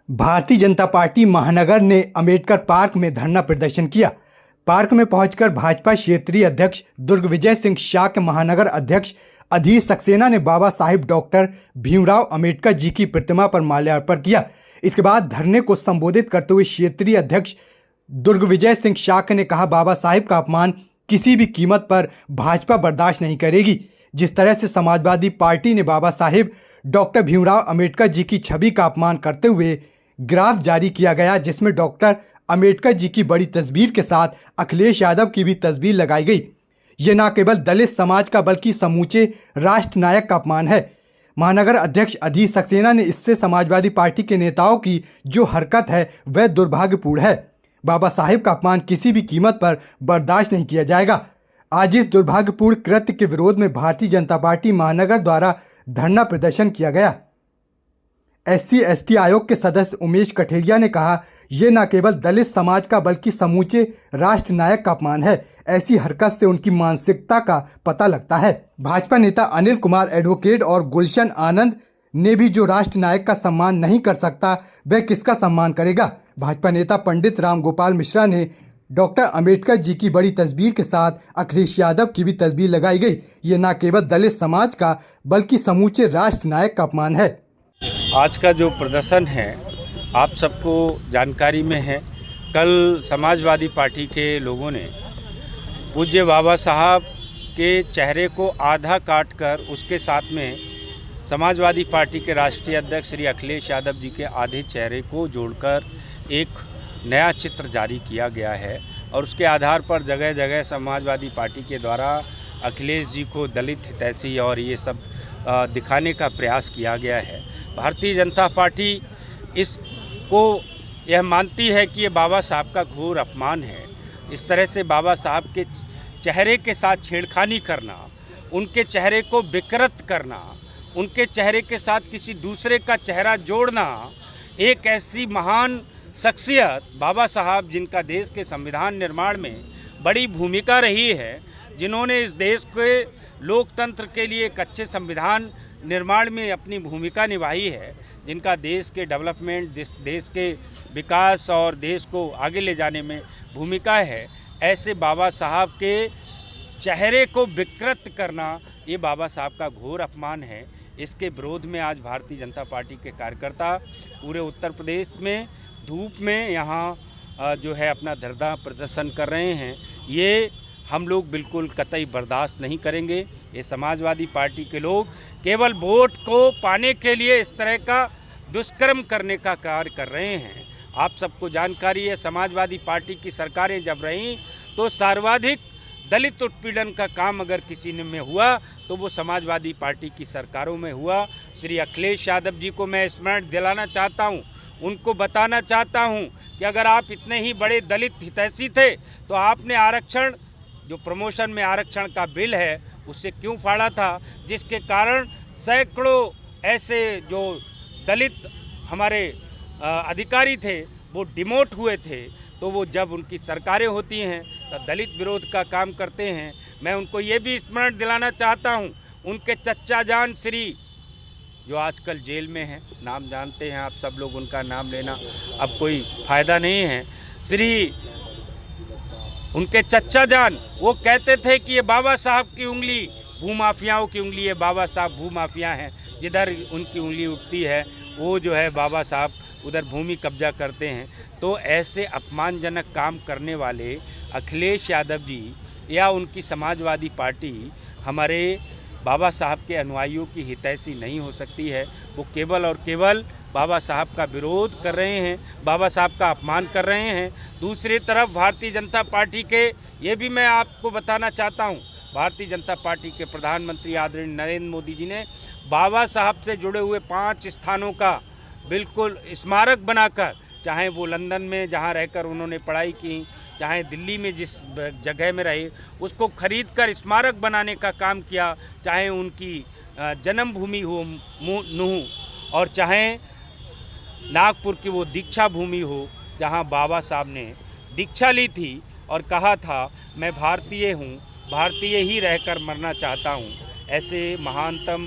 Bharatiya Janata party महानगर ने Ambedkar park में धरना प्रदर्शन किया। पार्क में पहुंचकर भाजपा क्षेत्रीय अध्यक्ष दुर्ग विजय सिंह शाह के महानगर अध्यक्ष अधीर सक्सेना ने बाबा साहिब डॉक्टर भीमराव अंबेडकर जी की प्रतिमा पर माल्यार्पण किया। इसके बाद धरने को संबोधित करते हुए क्षेत्रीय अध्यक्ष दुर्ग विजय सिंह शाह ने कहा, बाबा साहिब का अपमान किसी भी कीमत पर भाजपा बर्दाश्त नहीं करेगी। जिस तरह से समाजवादी पार्टी ने बाबा साहिब डॉक्टर भीमराव अंबेडकर जी की छवि का अपमान करते हुए ग्राफ जारी किया गया, जिसमें डॉक्टर अंबेडकर जी की बड़ी तस्वीर के साथ अखिलेश यादव की भी तस्वीर लगाई गई। ये न केवल दलित समाज का बल्कि समूचे राष्ट्र नायक का अपमान है। महानगर अध्यक्ष अधीर सक्सेना ने इससे समाजवादी पार्टी के नेताओं की जो हरकत है वह दुर्भाग्यपूर्ण है। बाबा साहिब का अपमान किसी भी कीमत पर बर्दाश्त नहीं किया जाएगा। आज इस दुर्भाग्यपूर्ण कृत्य के विरोध में भारतीय जनता पार्टी महानगर द्वारा धरना प्रदर्शन किया गया। SC/ST आयोग के सदस्य उमेश कठेरिया ने कहा, ये न केवल दलित समाज का बल्कि समूचे राष्ट्र नायक का अपमान है। ऐसी हरकत से उनकी मानसिकता का पता लगता है। भाजपा नेता अनिल कुमार एडवोकेट और गुलशन आनंद ने भी जो राष्ट्र नायक का सम्मान नहीं कर सकता वह किसका सम्मान करेगा। भाजपा नेता पंडित राम गोपाल मिश्रा ने डॉक्टर अंबेडकर जी की बड़ी तस्वीर के साथ अखिलेश यादव की भी तस्वीर लगाई गई। ये न केवल दलित समाज का बल्कि समूचे राष्ट्र नायक का अपमान है। आज का जो प्रदर्शन है आप सबको जानकारी में है। कल समाजवादी पार्टी के लोगों ने पूज्य बाबा साहब के चेहरे को आधा काटकर उसके साथ में समाजवादी पार्टी के राष्ट्रीय अध्यक्ष श्री अखिलेश यादव जी के आधे चेहरे को जोड़कर एक नया चित्र जारी किया गया है और उसके आधार पर जगह जगह समाजवादी पार्टी के द्वारा अखिलेश जी को दलित हितैषी और ये सब दिखाने का प्रयास किया गया है। भारतीय जनता पार्टी इसको यह मानती है कि ये बाबा साहब का घोर अपमान है। इस तरह से बाबा साहब के चेहरे के साथ छेड़खानी करना, उनके चेहरे को विकृत करना, उनके चेहरे के साथ किसी दूसरे का चेहरा जोड़ना, एक ऐसी महान शख्सियत बाबा साहब जिनका देश के संविधान निर्माण में बड़ी भूमिका रही है, जिन्होंने इस देश के लोकतंत्र के लिए एक अच्छे संविधान निर्माण में अपनी भूमिका निभाई है, जिनका देश के डेवलपमेंट, देश के विकास और देश को आगे ले जाने में भूमिका है, ऐसे बाबा साहब के चेहरे को विकृत करना ये बाबा साहब का घोर अपमान है। इसके विरोध में आज भारतीय जनता पार्टी के कार्यकर्ता पूरे उत्तर प्रदेश में धूप में यहाँ जो है अपना धरना प्रदर्शन कर रहे हैं। ये हम लोग बिल्कुल कतई बर्दाश्त नहीं करेंगे। ये समाजवादी पार्टी के लोग केवल वोट को पाने के लिए इस तरह का दुष्कर्म करने का कार्य कर रहे हैं। आप सबको जानकारी है, समाजवादी पार्टी की सरकारें जब रहीं तो सर्वाधिक दलित उत्पीड़न का काम अगर किसी ने में हुआ तो वो समाजवादी पार्टी की सरकारों में हुआ। श्री अखिलेश यादव जी को मैं स्मरण दिलाना चाहता हूँ, उनको बताना चाहता हूँ कि अगर आप इतने ही बड़े दलित हितैषी थे तो आपने आरक्षण, जो प्रमोशन में आरक्षण का बिल है, उससे क्यों फाड़ा था, जिसके कारण सैकड़ों ऐसे जो दलित हमारे अधिकारी थे वो डिमोट हुए थे। तो वो जब उनकी सरकारें होती हैं तो दलित विरोध का काम करते हैं। मैं उनको ये भी स्मरण दिलाना चाहता हूँ, उनके चच्चा जान श्री जो आजकल जेल में हैं, नाम जानते हैं आप सब लोग, उनका नाम लेना अब कोई फ़ायदा नहीं है। श्री उनके चच्चा जान वो कहते थे कि ये बाबा साहब की उंगली भूमाफियाओं की उंगली है, बाबा साहब भूमाफिया हैं, जिधर उनकी उंगली उठती है वो जो है बाबा साहब उधर भूमि कब्जा करते हैं। तो ऐसे अपमानजनक काम करने वाले अखिलेश यादव जी या उनकी समाजवादी पार्टी हमारे बाबा साहब के अनुयायियों की हितैषी नहीं हो सकती है। वो केवल और केवल बाबा साहब का विरोध कर रहे हैं, बाबा साहब का अपमान कर रहे हैं। दूसरी तरफ भारतीय जनता पार्टी के, ये भी मैं आपको बताना चाहता हूँ, भारतीय जनता पार्टी के प्रधानमंत्री आदरणीय नरेंद्र मोदी जी ने बाबा साहब से जुड़े हुए 5 स्थानों का बिल्कुल स्मारक बनाकर, चाहे वो लंदन में जहाँ रहकर उन्होंने पढ़ाई की, चाहे दिल्ली में जिस जगह में रहे, उसको खरीद कर स्मारक बनाने का काम किया, चाहे उनकी जन्मभूमि हो नूह और चाहे नागपुर की वो दीक्षा भूमि हो जहाँ बाबा साहब ने दीक्षा ली थी और कहा था मैं भारतीय हूँ, भारतीय ही रहकर मरना चाहता हूँ। ऐसे महानतम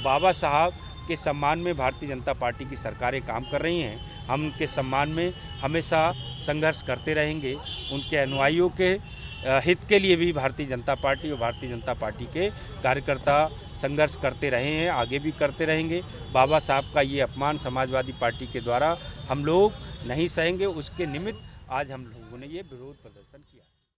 बाबा साहब के सम्मान में भारतीय जनता पार्टी की सरकारें काम कर रही हैं। हम उनके सम्मान में हमेशा संघर्ष करते रहेंगे। उनके अनुयायियों के हित के लिए भी भारतीय जनता पार्टी और भारतीय जनता पार्टी के कार्यकर्ता संघर्ष करते रहे हैं, आगे भी करते रहेंगे। बाबा साहब का ये अपमान समाजवादी पार्टी के द्वारा हम लोग नहीं सहेंगे। उसके निमित्त आज हम लोगों ने ये विरोध प्रदर्शन किया।